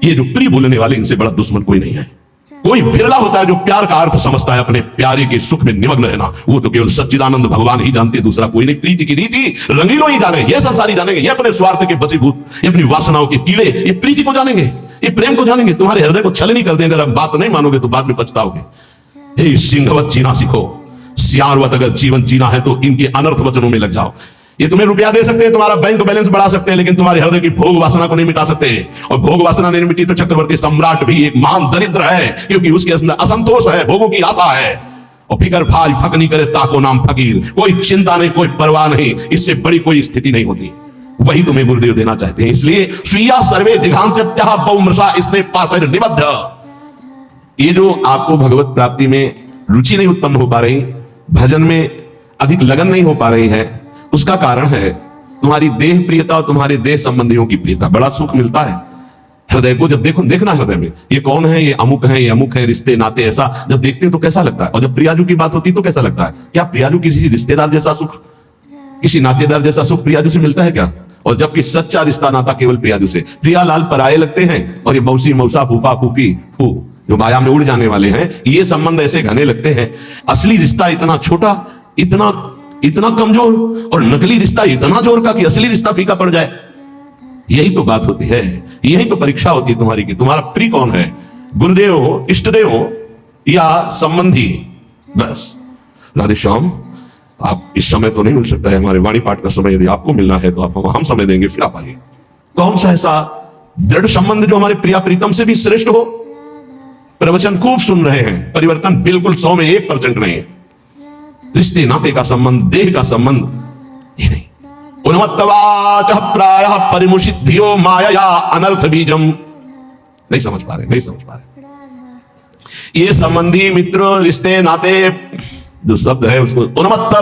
ये जो प्रिय बोलने वाले, इनसे बड़ा दुश्मन कोई नहीं है। कोई बिरला होता है जो प्यार का अर्थ समझता है अपने प्यारे के सुख में निमग्न रहना, वो तो केवल सच्चिदानंद भगवान ही जानते, दूसरा कोई नहीं। प्रीति की रीति रंगीलों ही जाने, ये संसारी जानेंगे, ये अपने स्वार्थ के बसीभूत, ये अपनी वासनाओं के कीड़े, ये प्रीति को जानेंगे, ये प्रेम को जानेंगे। तुम्हारे हृदय को छल नहीं कर देंगे। अगर हम बात नहीं मानोगे तो बाद में पछताओगे। हे सिंहवत जीना सीखो, सियारवत अगर जीवन जीना है तो इनके अनर्थ वचनों में लग जाओ। ये तुम्हें रुपया दे सकते हैं, तुम्हारा बैंक बैलेंस बढ़ा सकते हैं, लेकिन तुम्हारे हृदय की भोग वासना को नहीं मिटा सकते। और भोग वासना नहीं मिटी तो चक्रवर्ती सम्राट भी एक महान दरिद्र है, क्योंकि उसके अंदर असंतोष है, भोगों की आशा है। और फिकर भाज फक नहीं करे ताको नाम फकीर, कोई चिंता नहीं, कोई परवाह नहीं, इससे बड़ी कोई स्थिति नहीं होती। वही तुम्हें गुरुदेव देना चाहते हैं। इसलिए स्वीया सर्वे जिघांस्यत्यः बहुमृषा इसलिए पातर निबद्ध। ये जो आपको भगवत प्राप्ति में रुचि नहीं उत्पन्न हो पा रही, भजन में अधिक लगन नहीं हो पा रही है, उसका कारण है तुम्हारी देह प्रियता और तुम्हारे देह संबंधियों की प्रियता। बड़ा सुख मिलता है हृदय को, जब देखो, देखना हृदय में ये कौन है, ये अमुक है, ये अमुक है, रिश्ते नाते, ऐसा जब देखते हो तो कैसा लगता है। और जब प्रियाजू की बात होती है तो कैसा लगता है। क्या प्रियाजू किसी रिश्तेदार जैसा सुख, किसी नातेदार जैसा सुख प्रियाजू से मिलता है क्या? और जबकि सच्चा रिश्ता नाता केवल प्रियाजू से। प्रिया लाल पराये लगते हैं, और ये मौसी मौसा फूफा फूफी फू जो माया में उड़ जाने वाले हैं, ये संबंध ऐसे घने लगते हैं। असली रिश्ता इतना छोटा, इतना कमजोर, और नकली रिश्ता इतना जोर का कि असली रिश्ता फीका पड़ जाए। यही तो बात होती है, यही तो परीक्षा होती है तुम्हारी कि तुम्हारा प्रिय कौन है, गुरुदेव हो, इष्टदेव हो, या संबंधी। बस राधे श्याम, आप इस समय तो नहीं मिल सकता है, हमारे वाणी पाठ का समय यदि आपको मिलना है तो आप हम समय देंगे, फिर आप आइए। कौन सा ऐसा दृढ़ संबंध जो हमारे प्रिया प्रीतम से भी श्रेष्ठ हो? प्रवचन खूब सुन रहे हैं, परिवर्तन बिल्कुल 100 में 1% नहीं है। रिश्ते नाते का संबंध, देह का संबंध ये नहीं। उन्मत्तवाचः प्रायः परिमुषिद्धियो मायया अनर्थ बीजम। नहीं समझ पा रहे। ये संबंधी मित्र, रिश्ते नाते जो शब्द है उसको उन्मत्त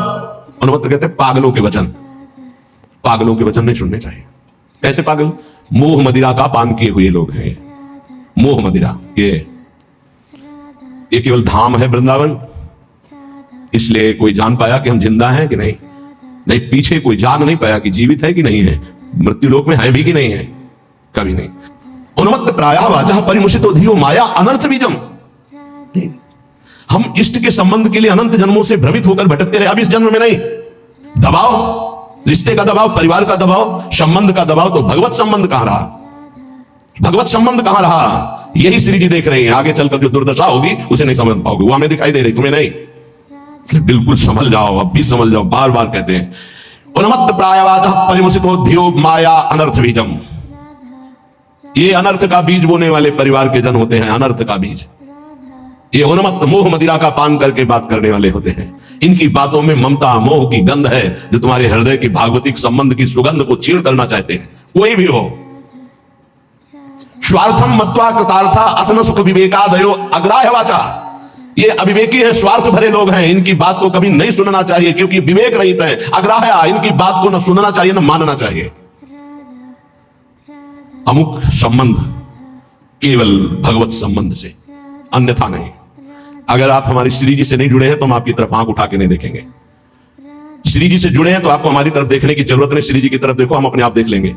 कहते हैं पागलों के वचन। पागलों के वचन नहीं सुनने चाहिए। कैसे पागल? मोह मदिरा का पान किए हुए लोग हैं। मोह मदिरा ये केवल धाम है वृंदावन, इसलिए कोई जान पाया कि हम जिंदा हैं कि नहीं, पीछे कोई जान नहीं पाया कि जीवित है कि नहीं है, मृत्यु लोक में है भी कि नहीं है, कभी नहीं। उन्मत्त प्रायः वाचः परिमुषितो धियो माया अनर्थ बीजम। हम इष्ट के संबंध के लिए अनंत जन्मों से भ्रमित होकर भटकते रहे। अब इस जन्म में नहीं, दबाव, रिश्ते का दबाव, परिवार का दबाव, संबंध का दबाव, तो भगवत संबंध कहां रहा? भगवत संबंध कहां रहा? यही श्री जी देख रहे हैं। आगे चलकर जो दुर्दशा होगी उसे नहीं समझ पाओगे, वो हमें दिखाई दे रही, तुम्हें नहीं। बिल्कुल समझ जाओ, अब भी समझ जाओ। बार बार कहते हैं उन्मत्त प्रायवाचः परिमुषितो धियो माया अनर्थ बीजम। ये अनर्थ का बीज बोने वाले परिवार के जन होते हैं। अनर्थ का बीज ये उन्मत्त मोह मदिरा का पान करके बात करने वाले होते हैं। इनकी बातों में ममता मोह की गंध है, जो तुम्हारे हृदय की भागवतिक संबंध की सुगंध को छीण करना चाहते हैं। कोई भी हो। स्वार्थम मत्वा कृतार्था अथन सुख विवेकादयो अग्राह्य वाचा। ये अविवेकी है, स्वार्थ भरे लोग हैं। इनकी बात को कभी नहीं सुनना चाहिए, क्योंकि विवेक रहित है। अग्राह्य, इनकी बात को न सुनना चाहिए न मानना चाहिए। अमुक संबंध केवल भगवत संबंध से, अन्यथा नहीं। अगर आप हमारी श्री जी से नहीं जुड़े हैं तो हम आपकी तरफ आंख उठा के नहीं देखेंगे। श्री जी से जुड़े हैं तो आपको हमारी तरफ देखने की जरूरत नहीं। श्री जी की तरफ देखो, हम अपने आप देख लेंगे।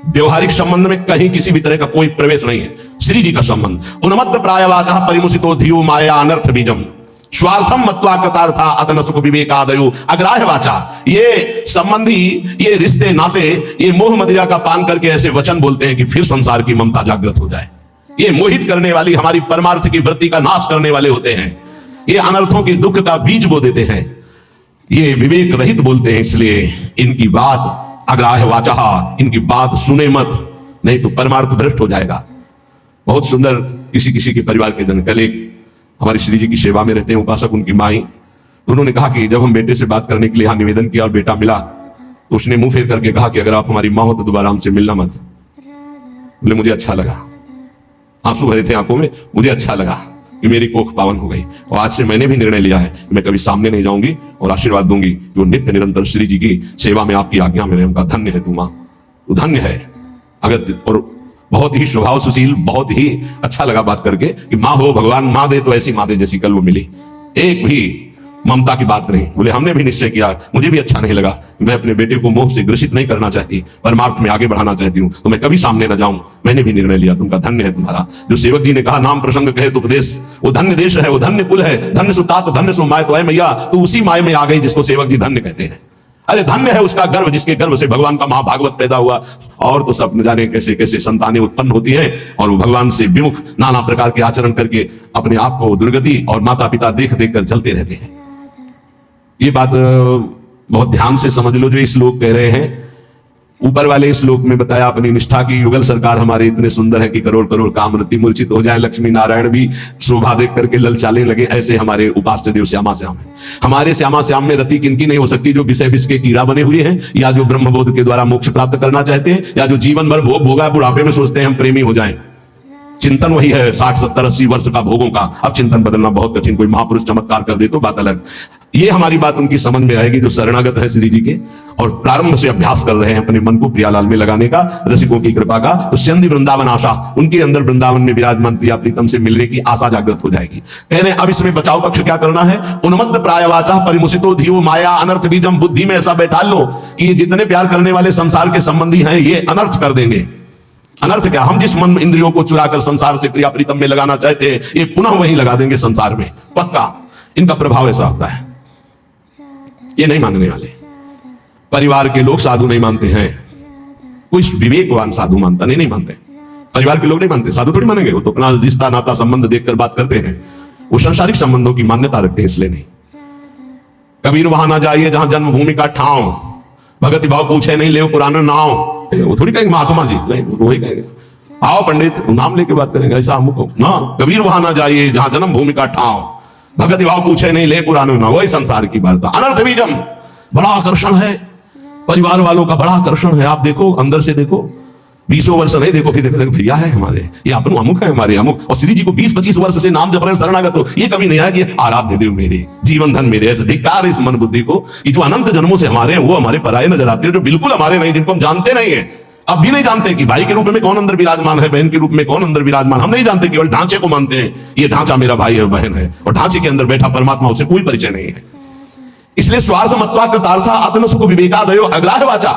व्यवहारिक संबंध में कहीं किसी भी तरह का कोई प्रवेश नहीं है। श्री जी का संबंध उन्मत्त प्रायवाचः परिमुषितो धियो माया अनर्थ बीजम स्वार्थम मत्वा कृतार्था अतन सुख विवेकादयो अग्राह्य वाचा। ये संबंधी, ये रिश्ते नाते, ये मोह मदिरा का पान करके ऐसे वचन बोलते हैं कि फिर संसार की ममता जागृत हो जाए। ये मोहित करने वाली, हमारी परमार्थ की वृत्ति का नाश करने वाले होते हैं। ये अनर्थों की दुख का बीज बो देते हैं। ये विवेक रहित बोलते हैं, इसलिए इनकी बात अग्राह्य वाचा, इनकी बात सुने मत, नहीं तो परमार्थ भ्रष्ट हो जाएगा। बहुत सुंदर किसी के परिवार के जन, कल एक हमारी श्री जी की सेवा में रहते हैं उपासक, उनकी माई, तो उन्होंने कहा कि जब हम बेटे से बात करने के लिए यहाँ निवेदन किया और बेटा मिला तो उसने मुंह फेर करके कहा कि अगर आप हमारी माँ हो तो दोबारा हमसे मिलना मत। बोले मुझे अच्छा लगा, आंसू भरे थे आंखों में, मुझे अच्छा लगा कि मेरी कोख पावन हो गई। और आज से मैंने भी निर्णय लिया है कि मैं कभी सामने नहीं जाऊंगी और आशीर्वाद दूंगी कि वो नित्य निरंतर श्री जी की सेवा में आपकी आज्ञा में रहे। उनका धन्य है तू माँ, तू धन्य है। अगर और बहुत ही स्वभाव सुशील, बहुत ही अच्छा लगा बात करके कि माँ हो भगवान, माँ दे तो ऐसी माँ दे जैसी कल वो मिली। एक भी ममता की बात नहीं। बोले हमने भी निश्चय किया, मुझे भी अच्छा नहीं लगा, मैं अपने बेटे को मोह से ग्रसित नहीं करना चाहती, परमार्थ में आगे बढ़ाना चाहती हूँ, तो मैं कभी सामने न जाऊं। मैंने भी निर्णय लिया। तुमका धन्य है तुम्हारा। जो सेवक जी ने कहा नाम प्रसंग कहे तो उपदेश, वो धन्य देश है, वो धन्य कुल है, धन्य सुतात धन्य सो माय। तो है मैया तो उसी माय में आ गई जिसको सेवक जी धन्य कहते हैं। अरे धन्य है उसका गर्भ जिसके गर्भ से भगवान का महाभागवत पैदा हुआ। और तो सब न जाने कैसे कैसे संतानें उत्पन्न होती हैं और वो भगवान से विमुख नाना प्रकार के आचरण करके अपने आप को दुर्गति और माता पिता देख देख कर जलते रहते हैं। ये बात बहुत ध्यान से समझ लो जो इस श्लोक कह रहे हैं। ऊपर वाले श्लोक में बताया अपनी निष्ठा की युगल सरकार हमारे इतने सुंदर है कि करोड़ करोड़ कामरति मूर्छित हो जाए, लक्ष्मी नारायण भी शोभा देख करके ललचाने लगे। ऐसे हमारे उपास्य देव श्यामा श्याम है। हमारे श्यामा श्याम में रति किनकी नहीं हो सकती? जो विषय विष के कीड़ा बने हुए हैं, या जो ब्रह्मबोध के द्वारा मोक्ष प्राप्त करना चाहते हैं, या जो जीवन भर भोग भोगा बुढ़ापे में सोचते हैं हम प्रेमी हो जाएं। चिंतन वही है 60 70 80 वर्ष का भोगों का। अब चिंतन बदलना बहुत कठिन, कोई महापुरुष चमत्कार कर दे तो बात अलग। ये हमारी बात उनकी समझ में आएगी जो शरणागत है श्री जी के और प्रारंभ से अभ्यास कर रहे हैं अपने मन को प्रियालाल में लगाने का, रसिकों की कृपा का। तो चंदी वृंदावन आशा, उनके अंदर वृंदावन में विराजमान प्रिया प्रीतम से मिलने की आशा जागृत हो जाएगी। कह रहे हैं अब इसमें बचाव पक्ष क्या करना है? उन्मत्त प्रायवाचा परिमुसितो धियो माया अनर्थ बीजम। बुद्धि में ऐसा बैठा लो कि ये जितने प्यार करने वाले संसार के संबंधी हैं ये अनर्थ कर देंगे। अनर्थ क्या? हम जिस मन इंद्रियों को चुराकर संसार से प्रिया प्रीतम में लगाना चाहते हैं ये पुनः वहीं लगा देंगे संसार में, पक्का। इनका प्रभाव ऐसा होता है। ये नहीं मानने वाले परिवार के लोग साधु नहीं मानते हैं। कोई विवेकवान साधु मानता नहीं मानते। परिवार के लोग नहीं मानते, साधु थोड़ी मानेंगे। वो तो अपना रिश्ता नाता संबंध देखकर बात करते हैं। वो सांसारिक संबंधों की मान्यता रखते हैं, इसलिए नहीं। कबीर वहां ना जाइए जहां जन्मभूमि का ठाव, भगति भाव पूछे नहीं ले पुराना नाव। वो थोड़ी कहेंगे महात्मा जी, नहीं वही कहेंगे आओ पंडित नाम लेके बात करेंगे ऐसा अमुक ना। कबीर वहां ना जाइए जहां जन्मभूमि का ठाव, भगति भाव पूछे नहीं ले पुराने ना। वही संसार की वार्ता। अनर्थ बीजम बड़ा आकर्षण है, परिवार वालों का बड़ा आकर्षण है। आप देखो अंदर से देखो, 20 वर्ष नहीं देखो फिर देखो भैया है हमारे, ये अपन अमुक है हमारे अमुक। और श्री जी को 20-25 वर्ष से नाम जप रहे शरणागत हो, ये कभी नहीं आया कि आराध्य देव मेरे, जीवन धन मेरे। ऐसे धिक्कार इस मन बुद्धि को कि जो अनंत जन्मों से हमारे हैं वो हमारे पराये नजर आते हैं, जो बिल्कुल हमारे नहीं, जिनको हम जानते नहीं है। अब भी नहीं जानते कि भाई के रूप में कौन अंदर विराजमान है, बहन के रूप में कौन अंदर विराजमान। हम नहीं जानते, केवल ढांचे को मानते हैं। ये ढांचा मेरा भाई है बहन है, और ढांचे के अंदर बैठा परमात्मा, उससे कोई परिचय नहीं है। इसलिए स्वार्थ मत्वा कृतार्था आत्म सुख विवेकादयो अग्राह्य वाचा।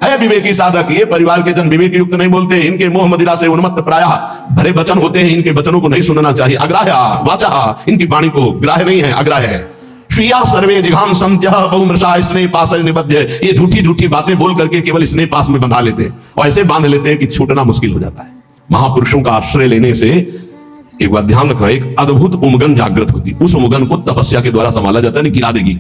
है विवेकी साधक, ये परिवार के जन विवेक युक्त नहीं बोलते। इनके मोह मदिरा से उन्मत्त प्रायः भरे वचन होते हैं, इनके वचनों को नहीं सुनना चाहिए। अग्राह्य वाचा, इनकी वाणी को ग्राह्य नहीं है, अग्राह्य है। श्रिया सर्वे जिघान संत्य बहुमृषा स्नेह पास निबद्ध। ये झूठी झूठी बातें बोल करके केवल स्नेह पास में बंधा लेते हैं, और ऐसे बांध लेते हैं कि छूटना मुश्किल हो जाता है। महापुरुषों का आश्रय लेने से एक बात ध्यान रखना, एक अद्भुत उमगन जागृत होती। उस उमगन को तपस्या के द्वारा संभाला जाता है, नहीं गिरा देगी।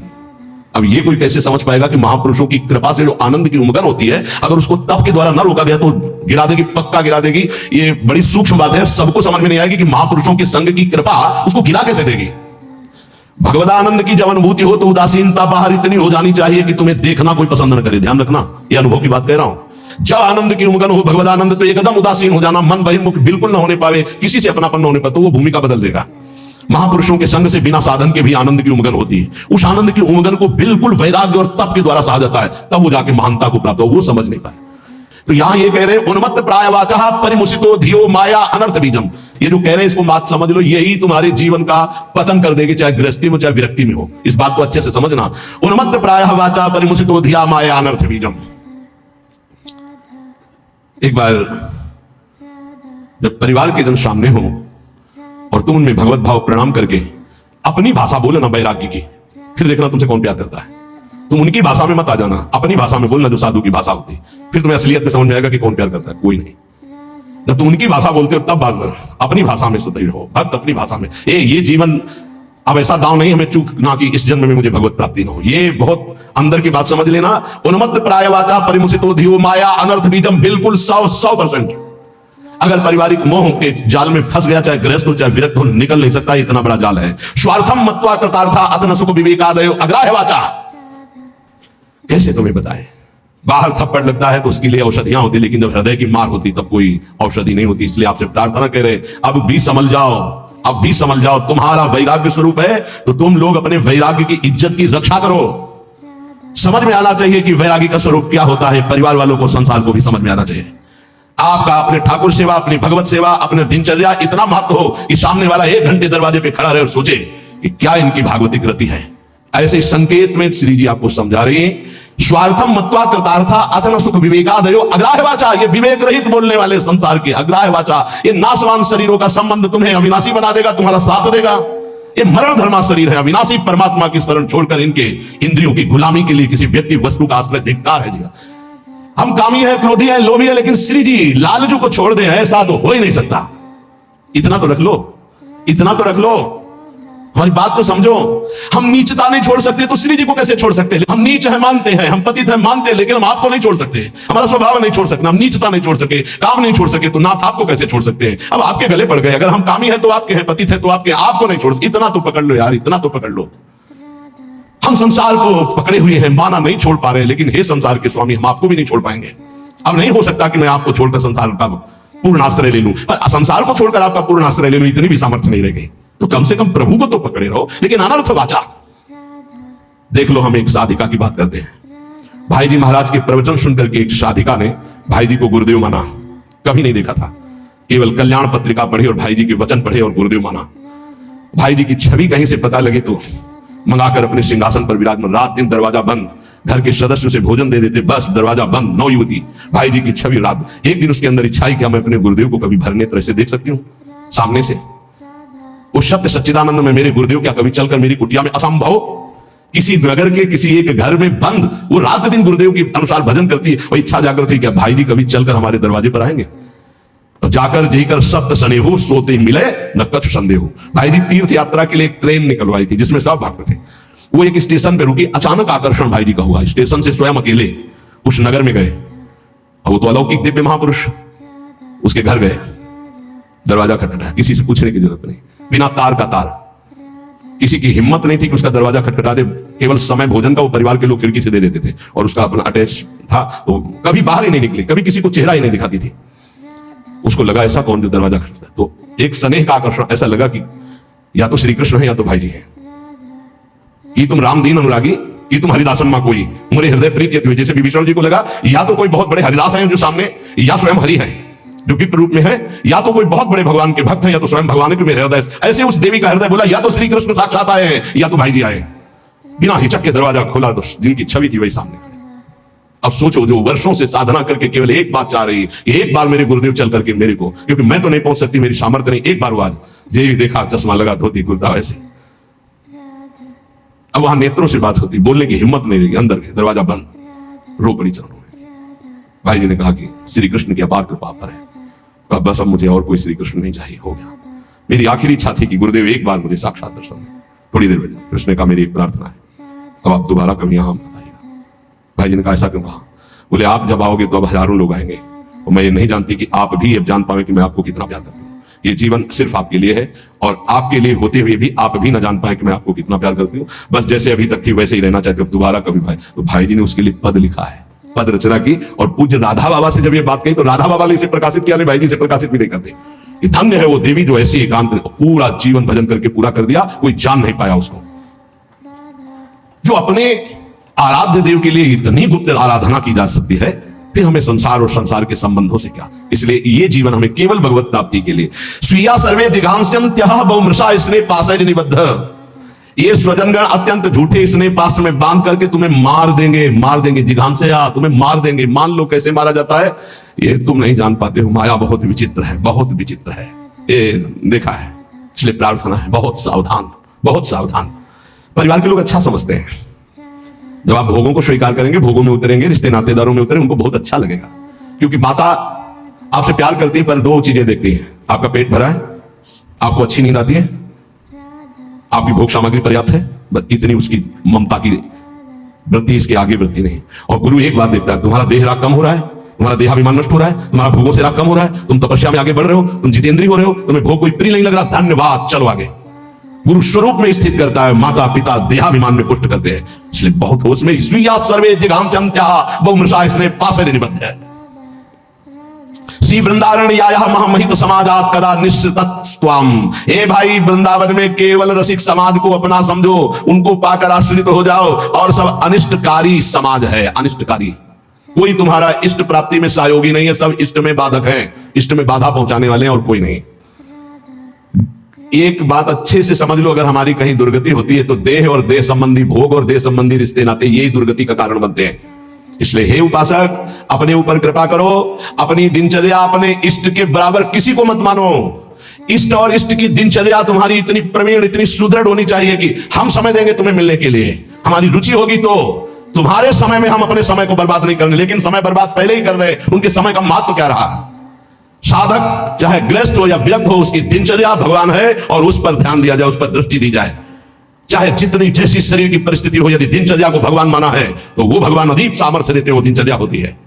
अब ये कोई कैसे समझ पाएगा कि महापुरुषों की कृपा से जो आनंद की उमगन होती है, अगर उसको तप के द्वारा न रोका गया तो गिरा देगी, पक्का गिरा देगी। ये बड़ी सूक्ष्म बात है, सबको समझ में नहीं आएगी कि महापुरुषों के संग की कृपा उसको गिरा कैसे देगी। भगवदानंद की जब अनुभूति हो तो उदासीनता बाहर इतनी हो जानी चाहिए कि तुम्हें देखना कोई पसंद न करे। ध्यान रखना, ये अनुभव की बात कह रहा हूं। जब आनंद की उमगन हो भगवदानंद, तो एकदम उदासीन हो जाना, मन बहिर्मुख बिल्कुल न होने पावे, किसी से अपनापन न होने पर, तो वो भूमिका बदल देगा। महापुरुषों के संग से बिना साधन के भी आनंद की उमगन होती है। उस आनंद की उमगन को बिल्कुल वैराग्य और तप के द्वारा सहा जाता है, तब वो जाके महानता को प्राप्त हो। वो समझ नहीं पाए। तो यहां ये कह रहे उन्मत्त प्रायवाचा परिमुसितो धियो माया अनर्थ बीजम। ये जो कह रहे हैं इसको बात समझ लो, यही तुम्हारे जीवन का पतन कर देगी, चाहे गृहस्थी में चाहे विरक्ति में हो। इस बात को अच्छे से समझना। उन्मत्त प्रायवाचा परिमुसितो धिया माया अनर्थ बीजम। एक बार जब परिवार के जन सामने हो और तुम उनमें भगवत भाव प्रणाम करके अपनी भाषा बोले ना वैराग्य की, फिर देखना तुमसे कौन प्यार करता है। तुम उनकी भाषा में मत आ जाना, अपनी भाषा में बोलना जो साधु की भाषा होती, फिर तुम्हें असलियत में समझ में आएगा कि कौन प्यार करता है। कोई नहीं। जब तुम उनकी भाषा बोलते हो तब बात अपनी भाषा में सुदृढ़ हो, भक्त अपनी भाषा में। ये जीवन अब ऐसा दाव नहीं हमें चूकना कि इस जन्म में मुझे भगवत प्राप्ति न हो। ये बहुत अंदर की बात समझ लेना। उन्मत्त प्रायवाचा परिमुसितो धियो माया अनर्थ बीजम, बिल्कुल 100%। अगर पारिवारिक मोह के जाल में फंस गया, चाहे गृहस्थ हो चाहे विरक्त हो, निकल नहीं सकता। इतना बड़ा जाल है। स्वार्थम मत्वा कृतार्था अतन सुख विवेकादयो अग्राह्य वाचा। कैसे तुम्हें बताए? बाहर थप्पड़ लगता है तो उसके लिए औषधियां होती, लेकिन जब हृदय की मार होती तब कोई औषधि नहीं होती। इसलिए आपसे प्रार्थना कह रहे अब भी समझ जाओ, अब भी समझ जाओ। तुम्हारा वैराग्य स्वरूप है तो तुम लोग अपने वैराग्य की इज्जत की रक्षा करो। समझ में आना चाहिए कि वैराग्य का स्वरूप क्या होता है। परिवार वालों को, संसार को भी समझ में आना चाहिए। आपका अपने ठाकुर सेवा, अपनी भगवत सेवा, अपने दिनचर्या इतना महत्व हो कि सामने वाला 1 घंटे दरवाजे पे खड़ा रहे और सोचे कि क्या इनकी भागवती कृति है, ऐसे संकेत में श्री जी आपको समझा रहे हैं, स्वार्थम मत्वा कृतार्था अथन सुख विवेकादयो अग्राह्य वाचा, ये विवेक रहित बोलने वाले संसार के अग्राह्य वाचा, ये नाशवान शरीरों का संबंध तुम्हें अविनाशी बना देगा, तुम्हारा साथ देगा। ये मरण धर्मा शरीर है, अविनाशी परमात्मा की शरण छोड़कर इनके इंद्रियों की गुलामी के लिए किसी व्यक्ति वस्तु का आश्रय धिक्कार है जी। हम कामी है, क्रोधी है, लोभी है, लेकिन श्री जी लालचू को छोड़ दे, ऐसा तो हो ही नहीं सकता। इतना तो रख लो, इतना तो रख लो, हमारी बात तो समझो। हम नीचता नहीं छोड़ सकते तो श्री जी को कैसे छोड़ सकते? हम नीच है मानते हैं, हम पतित है मानते हैं, लेकिन हम आपको नहीं छोड़ सकते। हमारा स्वभाव नहीं छोड़ सकते, हम नीचता नहीं छोड़ सके, काम नहीं छोड़ सके, तो नाथ आपको कैसे छोड़ सकते हैं? अब आपके गले पड़ गए। अगर हम कामी है तो आपके हैं, पतित है तो आपके, आपको नहीं छोड़ सकते। इतना तो पकड़ लो यार, इतना तो पकड़ लो। हम संसार को पकड़े हुए हैं, माना नहीं छोड़ पा रहे, लेकिन हे संसार के स्वामी, हम आपको भी नहीं छोड़ पाएंगे। अब नहीं हो सकता कि मैं आपको छोड़कर संसार का पूर्ण आश्रय ले लूं, पर संसार को छोड़कर आपका पूर्ण आश्रय ले लूं, इतनी भी सामर्थ्य नहीं रह गई। तो कम से कम प्रभु को तो पकड़े रहो। लेकिन अनर्थ वाचा, देख लो, हम एक साधिका की बात करते हैं। भाई जी महाराज के प्रवचन सुनकर के एक साधिका ने भाई जी को गुरुदेव माना, कभी नहीं देखा था, केवल कल्याण पत्रिका पढ़ी और भाई जी के वचन पढ़े और गुरुदेव माना। भाई जी की छवि कहीं से पता लगी तो मंगाकर अपने सिंहासन पर विराजमान, रात दिन दरवाजा बंद, घर के सदस्य से भोजन दे देते, बस दरवाजा बंद, 9 युवती, भाई जी की छवि रात। एक दिन उसके अंदर इच्छा है, क्या मैं अपने गुरुदेव को कभी भर नेत्र से देख सकती हूँ सामने से? उस सत्य सच्चिदानंद में मेरे गुरुदेव क्या कभी चलकर मेरी कुटिया में? असंभव। किसी नगर के किसी एक घर में बंद, वो रात दिन गुरुदेव के अनुसार भजन करती है, वो इच्छा जागृत हुई, क्या भाई जी कभी चलकर हमारे दरवाजे पर आएंगे? तो जाकर जीकर सत्य सनेहु सोते मिले न कछु संदेह। भाई जी तीर्थ यात्रा के लिए एक ट्रेन निकलवाई थी जिसमें सब भक्त थे। वो एक स्टेशन पे रुकी, अचानक आकर्षण भाई जी का हुआ, स्टेशन से स्वयं अकेले उस नगर में गए। वो तो अलौकिक दिव्य महापुरुष, उसके घर गए, दरवाजा खटखटाया, किसी से पूछने की जरूरत नहीं, बिना तार का तार, किसी की हिम्मत नहीं थी कि उसका दरवाजा खटखटा दे। केवल समय भोजन का वो परिवार के लोग खिड़की से दे देते थे और उसका अपना अटैच था, तो कभी बाहर ही नहीं निकले, कभी किसी को चेहरा ही नहीं दिखाती थी। उसको लगा ऐसा कौन जो दरवाजा खटखटाता है, तो एक स्नेह का आकर्षण, ऐसा लगा कि या तो श्री कृष्ण है या तो भाई जी है। कि तुम राम दीन अनुरागी, कि तुम हरिदासन मां कोई, मोरे हृदय प्रीति हुई। जैसे विभीषण जी को लगा या तो कोई बहुत बड़े हरिदास हैं जो सामने, या स्वयं हरि है जो विप्र रूप में है, या तो कोई बहुत बड़े भगवान के भक्त हैं, या तो स्वयं भगवान के मेरे हृदय। ऐसे उस देवी का हृदय बोला या तो श्री कृष्ण साक्षात आए हैं या तो भाई जी आए। बिना हिचक के दरवाजा खोला तो जिनकी छवि थी वही सामने खड़े। अब सोचो, जो वर्षों से साधना करके केवल एक बात चाह रही कि एक बार मेरे गुरुदेव चल करके मेरे को, क्योंकि मैं तो नहीं पहुंच सकती, मेरी सामर्थ्य नहीं, एक बार वो आज जे देखा, चश्मा लगा, धोती कुर्ता वैसे। अब वहां नेत्रों से बात होती, बोलने की हिम्मत नहीं रही, अंदर गए, दरवाजा बंद, रो पड़ी चरणों में। भाई जी ने कहा कि श्री कृष्ण की अपार कृपा पर है, कहा बस अब मुझे और कोई श्री कृष्ण नहीं चाहिए, हो गया। मेरी आखिरी इच्छा थी कि गुरुदेव एक बार मुझे साक्षात दर्शन दें। थोड़ी देर में कृष्ण ने कहा मेरी एक प्रार्थना है, अब आप दोबारा कभी यहां बताइएगा। भाई जी ने कहा ऐसा क्यों कहा? बोले आप जब आओगे तो अब हजारों लोग आएंगे, और मैं ये नहीं जानती कि आप भी अब जान पाए कि मैं आपको कितना प्यार करती हूँ। ये जीवन सिर्फ आपके लिए है, और आपके लिए होते हुए भी आप भी ना जान पाए कि मैं आपको कितना प्यार करती हूँ। बस जैसे अभी तक थी वैसे ही रहना चाहते हो, दोबारा कभी भाई। तो भाई जी ने उसके लिए पद लिखा है, पद रचना की, और पूज्य राधा बाबा से जब ये बात कही तो राधा बाबा ने इसे प्रकाशित किया, नहीं भाई जी से प्रकाशित भी नहीं करते। ये धन्य है वो देवी जो ऐसी एकांत पूरा जीवन भजन करके पूरा कर दिया, कोई जान नहीं पाया उसको। जो अपने आराध्य देव के लिए इतनी गुप्त आराधना की जा सकती है, फिर हमें संसार और संसार के संबंधों से क्या? इसलिए ये जीवन हमें केवल भगवत प्राप्ति के लिए। स्वीया सर्वे जिघांस्यन्त्यः बहुमृषा स्नेह पाशैर् निबद्ध। ये स्वजनगण अत्यंत झूठे स्नेह पास में बांध करके तुम्हें मार देंगे, मार देंगे, जिघांस्या तुम्हें मार देंगे। मान लो कैसे मारा जाता है, ये तुम नहीं जान पाते हो। माया बहुत विचित्र है, बहुत विचित्र है, ये देखा है। इसलिए प्रार्थना है, बहुत सावधान, बहुत सावधान। परिवार के लोग अच्छा समझते हैं, जब आप भोगों को स्वीकार करेंगे, भोगों में उतरेंगे, रिश्ते नातेदारों में उतरेंगे, उनको बहुत अच्छा लगेगा, क्योंकि माता आपसे प्यार करती है, पर दो चीजें देखती है, आपका पेट भरा है, आपको अच्छी नींद आती है, आपकी भोग सामग्री पर्याप्त है, बस इतनी उसकी ममता की वृत्ति, इसके आगे वृत्ति नहीं। और गुरु एक बात देखता है, तुम्हारा देह राग कम हो रहा है, तुम्हारा देहाभिमान नष्ट हो रहा है, तुम्हारा भोगों से राग कम हो रहा है, तुम तपस्या में आगे बढ़ रहे हो, तुम जितेंद्रीय हो रहे हो, तुम्हें भोग कोई प्रिय नहीं लग रहा, धन्यवाद, चलो आगे। गुरु स्वरूप में स्थित करता है, माता पिता देहाभिमान में पुष्ट करते हैं। इसलिए बहुत होश में स्वीया सर्वे जिघांस्यन्त्यः बहुमृषा स्नेह पाशैर् निबद्ध है। श्री वृंदावन याया महामहित समाजात कदा निश्चितत्वम। हे भाई, वृंदावन में केवल रसिक समाज को अपना समझो, उनको पाकर आश्रित हो जाओ, और सब अनिष्टकारी समाज है, अनिष्टकारी। कोई तुम्हारा इष्ट प्राप्ति में सहयोगी नहीं है, सब इष्ट में बाधक है, इष्ट में बाधा पहुंचाने वाले हैं, और कोई नहीं। एक बात अच्छे से समझ लो, अगर हमारी कहीं दुर्गति होती है तो देह और देह संबंधी भोग और देह संबंधी रिश्ते नाते यही दुर्गति का कारण बनते हैं। इसलिए हे उपासक, अपने ऊपर कृपा करो, अपनी दिनचर्या अपने इष्ट के बराबर किसी को मत मानो। इष्ट और इष्ट की दिनचर्या तुम्हारी इतनी प्रवीण, इतनी सुदृढ़ होनी चाहिए कि हम समय देंगे तुम्हें मिलने के लिए। हमारी रुचि होगी तो तुम्हारे समय में हम अपने समय को बर्बाद नहीं करेंगे, लेकिन समय बर्बाद पहले ही कर रहे हैं। उनके समय का महत्व क्या रहा? साधक चाहे गृहस्थ हो या विरक्त हो, उसकी दिनचर्या भगवान है और उस पर ध्यान दिया जाए, उस पर दृष्टि दी जाए। चाहे जितनी जैसी शरीर की परिस्थिति हो, यदि दिनचर्या को भगवान माना है तो वो भगवान अधिक सामर्थ्य देते हैं, वो दिनचर्या होती है।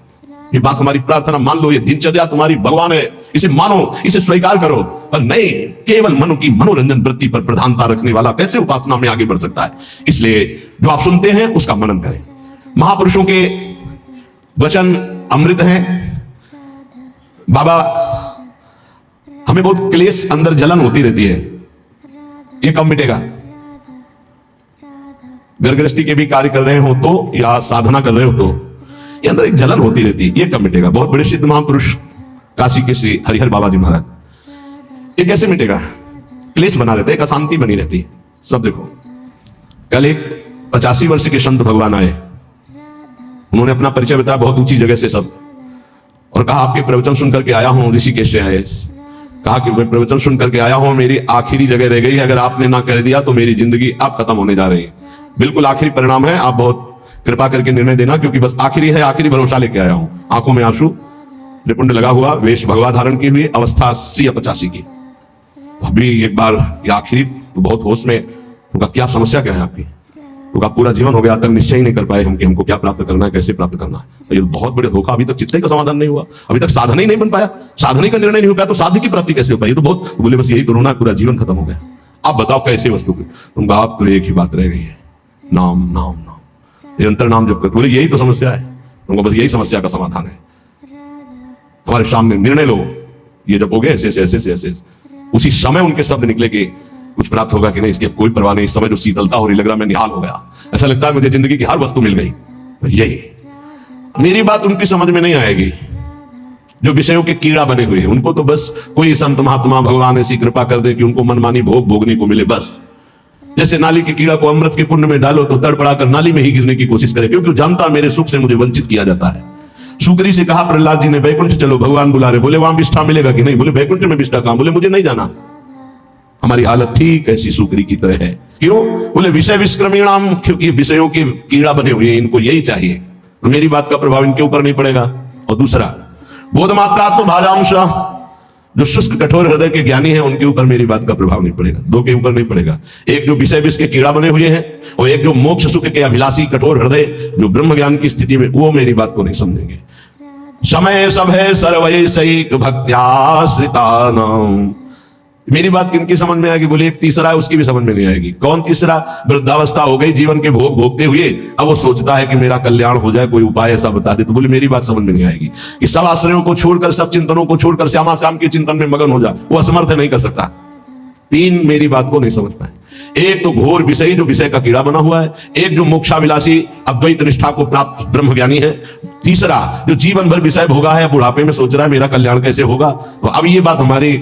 ये बात हमारी प्रार्थना, मान लो ये दिनचर्या तुम्हारी भगवान है, इसे मानो, इसे स्वीकार करो। पर नहीं, केवल मनु की मनोरंजन वृत्ति पर प्रधानता रखने वाला कैसे उपासना में आगे बढ़ सकता है? इसलिए जो आप सुनते हैं उसका मनन करें। महापुरुषों के वचन अमृत हैं। बाबा, हमें बहुत क्लेश, अंदर जलन होती रहती है, ये कब मिटेगा? घर गृहस्थी के भी कार्य कर रहे हो तो या साधना कर रहे हो तो ये अंदर एक जलन होती रहती है, ये कब मिटेगा? बहुत बड़े सिद्ध महापुरुष काशी के श्री हरिहर बाबा जी महाराज, ये कैसे मिटेगा? क्लेश बना रहता है, एक अशांति बनी रहती है। सब देखो, कल एक 85 वर्ष के संत भगवान आए, उन्होंने अपना परिचय बताया बहुत ऊंची जगह से सब, और कहा आपके प्रवचन सुनकर के आया हूं, ऋषिकेश से आए। कहा कि मैं प्रवचन सुन करके आया हूं, मेरी आखिरी जगह रह गई है, अगर आपने ना कर दिया तो मेरी जिंदगी अब खत्म होने जा रही है। बिल्कुल आखिरी परिणाम है, आप बहुत कृपा करके निर्णय देना, क्योंकि बस आखिरी है, आखिरी भरोसा लेके आया हूं। आंखों में आंसू, निपुंड लगा हुआ, वेश भगवा धारण की हुई, अवस्था 80 या 85 की। अभी एक बार आखिरी तो बहुत होश में, उनका क्या समस्या क्या है आपकी? उनका पूरा जीवन हो गया, तक निश्चय ही नहीं कर पाए हम कि हमको क्या प्राप्त करना है, कैसे प्राप्त करना है। ये बहुत बड़े धोखा, अभी तक चित्त का समाधान नहीं हुआ, अभी तक साधन ही नहीं बन पाया, साधन का निर्णय नहीं हो पाया, तो साध्य की प्राप्ति कैसे हो पाई? तो बहुत बोले बस यही तो रोना, पूरा जीवन खत्म हो गया। आप बताओ कैसे वस्तु की? तुम आप तो एक ही बात रह गई है, नाम नाम नाम, निरंतर नाम जप करते। बोले यही तो समस्या है, तुमको बस यही समस्या का समाधान है। हमारे सामने निर्णय लो, ये जपोगे ऐसे ऐसे ऐसे ऐसे, उसी समय उनके शब्द निकले कि कुछ प्राप्त होगा कि नहीं, इसकी कोई परवाह नहीं। इस समय जो शीतलता हो रही, लग रहा मैं निहाल हो गया, ऐसा लगता है मुझे जिंदगी की हर वस्तु मिल गई। यही मेरी बात उनकी समझ में नहीं आएगी, जो विषयों के कीड़ा बने हुए हैं। उनको तो बस कोई संत महात्मा भगवान ऐसी कृपा कर दे कि उनको मनमानी भोग भोगने को मिले, बस। जैसे नाली के कीड़ा को अमृत के कुंड में डालो तो तड़पड़ाकर नाली में ही गिरने की कोशिश करे, क्योंकि जानता मेरे सुख से मुझे वंचित किया जाता है। सुकरी से कहा प्रहलाद जी ने, बैकुंठ चलो, भगवान बुला रहे। बोले वहां विष्ठा मिलेगा कि नहीं? बोले बैकुंठ में विष्ठा कहां? बोले मुझे नहीं जाना। हमारी हालत ठीक ऐसी सुकरी की तरह है। क्यों? बोले विषय विष्क्रमीणाम, क्योंकि विषयों के कीड़ा बने हुए हैं, इनको यही चाहिए, मेरी बात का प्रभाव इनके ऊपर नहीं पड़ेगा। और दूसरा, बोध मात्रात्म भाजांश, जो शुष्क कठोर हृदय के ज्ञानी हैं, उनके ऊपर मेरी बात का प्रभाव नहीं पड़ेगा, दो के ऊपर नहीं पड़ेगा। एक जो विषय विष के कीड़ा बने हुए हैं, और एक जो मोक्ष सुख के अभिलाषी कठोर हृदय, जो ब्रह्म ज्ञान की स्थिति में, वो मेरी बात को नहीं समझेंगे। समय सब है सर्वैसैक भक्त्याश्रितानाम, मेरी बात किनकी समझ में आएगी? बोले एक तीसरा है, उसकी भी समझ में नहीं आएगी। कौन तीसरा? वृद्धावस्था हो गई, जीवन के भोग भोगते हुए अब वो सोचता है कि मेरा कल्याण हो जाए, कोई उपाय ऐसा बता दे। तो बोले मेरी बात समझ में नहीं आएगी कि सब आश्रयों को छोड़कर, सब चिंतनों को छोड़कर श्यामा श्याम के चिंतन में मगन हो जा, वो असमर्थ नहीं कर सकता। तीन मेरी बात को नहीं समझ पाए। एक तो घोर विषयी, जो विषय का कीड़ा बना हुआ है। एक जो मोक्षाभिलाषी अद्वैत निष्ठा को प्राप्त ब्रह्मज्ञानी है। तीसरा जो जीवन भर विषय भोगा है, बुढ़ापे में सोच रहा है मेरा कल्याण कैसे होगा। तो अब ये बात हमारी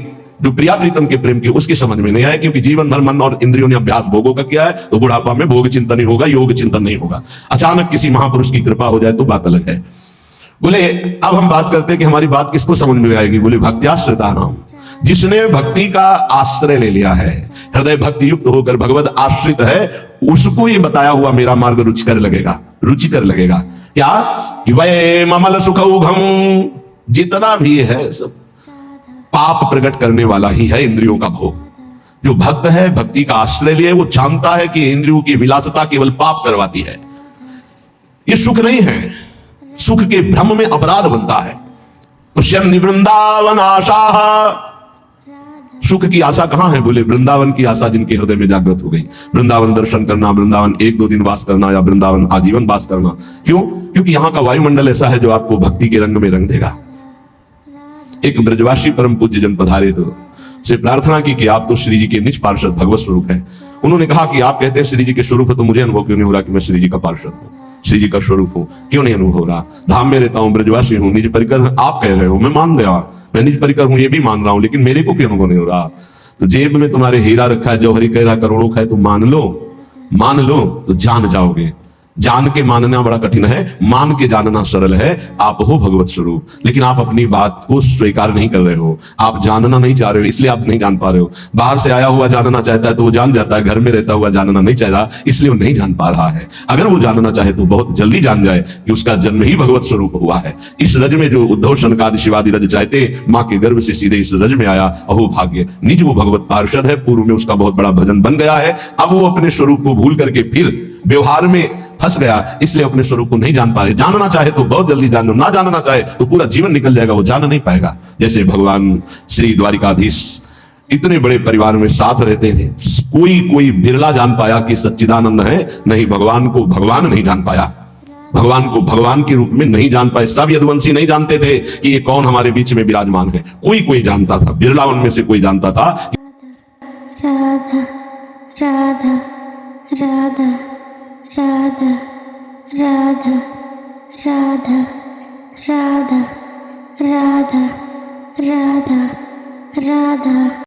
जो प्रिया प्रीतम के प्रेम की, उसकी समझ में नहीं आए, क्योंकि जीवन भर मन और इंद्रियों ने अभ्यास भोगों का किया है, तो बुढ़ापा में भोग चिंतन नहीं होगा, योग चिंतन नहीं होगा। अचानक किसी महापुरुष की कृपा हो जाए तो बात अलग है। बोले अब हम बात करते हैं कि हमारी बात किसको समझ में आएगी? बोले भक्त्याश्रितानाम, जिसने भक्ति का आश्रय ले लिया है, हृदय भक्ति युक्त होकर भगवत आश्रित है, उसको ये बताया हुआ मेरा मार्ग रुचिकर लगेगा, रुचिकर लगेगा। क्या? कि वै ममल सुखौघम, जितना भी है सब पाप प्रकट करने वाला ही है, इंद्रियों का भोग। जो भक्त है, भक्ति का आश्रय लिए, वो जानता है कि इंद्रियों की विलासता केवल पाप करवाती है, ये सुख नहीं है। सुख के भ्रम में अपराध बनता है। पुष्यन्ति वृंदावन आशा, सुख की आशा कहां है? बोले वृंदावन की आशा जिनके हृदय में जागृत हो गई। वृंदावन दर्शन करना, वृंदावन 1-2 दिन वास करना, या वृंदावन आजीवन वास करना। क्यों? क्योंकि यहां का वायुमंडल ऐसा है जो आपको भक्ति के रंग में रंग देगा। एक ब्रजवासी परम पूज्य जन पधारे तो से प्रार्थना की कि आप तो श्री जी के निज पार्षद भगवत स्वरूप हैं। उन्होंने कहा कि आप कहते हैं श्री जी के स्वरूप है, तो मुझे अनुभव क्यों नहीं हो रहा कि मैं श्री जी का पार्षद हूं, श्री जी का स्वरूप हूं? क्यों नहीं अनुभव हो रहा? धाम में रहता हूं, ब्रजवासी हूं, निज परिकर आप कह रहे हो, मैं मान गया, मैं निज परिकर हूं, ये भी मान रहा हूं, लेकिन मेरे को क्यों अनुभव नहीं हो रहा? तो जेब में तुम्हारे हीरा रखा है, जौहरी कह रहा करोड़ों का है, तो मान लो तो जान जाओगे। जान के मानना बड़ा कठिन है, मान के जानना सरल है। आप हो भगवत स्वरूप, लेकिन आप अपनी बात को स्वीकार नहीं कर रहे हो। आप जानना नहीं चाह रहे हो, इसलिए आप नहीं जान पा रहे हो। बाहर से आया हुआ जानना चाहता है तो वो जान जाता है, घर में रहता हुआ जानना नहीं चाहता, इसलिए वो नहीं जान पा रहा है। अगर वो जानना चाहे तो बहुत जल्दी जान जाए कि उसका जन्म ही भगवत स्वरूप हुआ है। इस रज में जो उद्धव शनकादि शिवादि रज चाहते, मां के गर्भ से सीधे इस रज में आया, अहो भाग्य। निज वो भगवत पार्षद है, पूर्व में उसका बहुत बड़ा भजन बन गया है। अब वो अपने स्वरूप को भूल करके फिर व्यवहार में फंस गया, इसलिए अपने स्वरूप को नहीं जान पा रहे। जानना चाहे तो बहुत जल्दी जान लो, ना जानना चाहे तो पूरा जीवन निकल जाएगा, वो जान नहीं पाएगा। जैसे भगवान श्री द्वारिकाधीश इतने बड़े परिवार में साथ रहते थे, कोई बिरला जान पाया कि सच्चिदानंद है, नहीं भगवान को भगवान नहीं जान पाया, भगवान को भगवान के रूप में नहीं जान पाए। सब यदुवंशी नहीं जानते थे कि ये कौन हमारे बीच में विराजमान है। कोई जानता था, बिरला उनमें से कोई जानता था। राधा राधा राधा राधा राधा राधा राधा राधा राधा राधा राधा।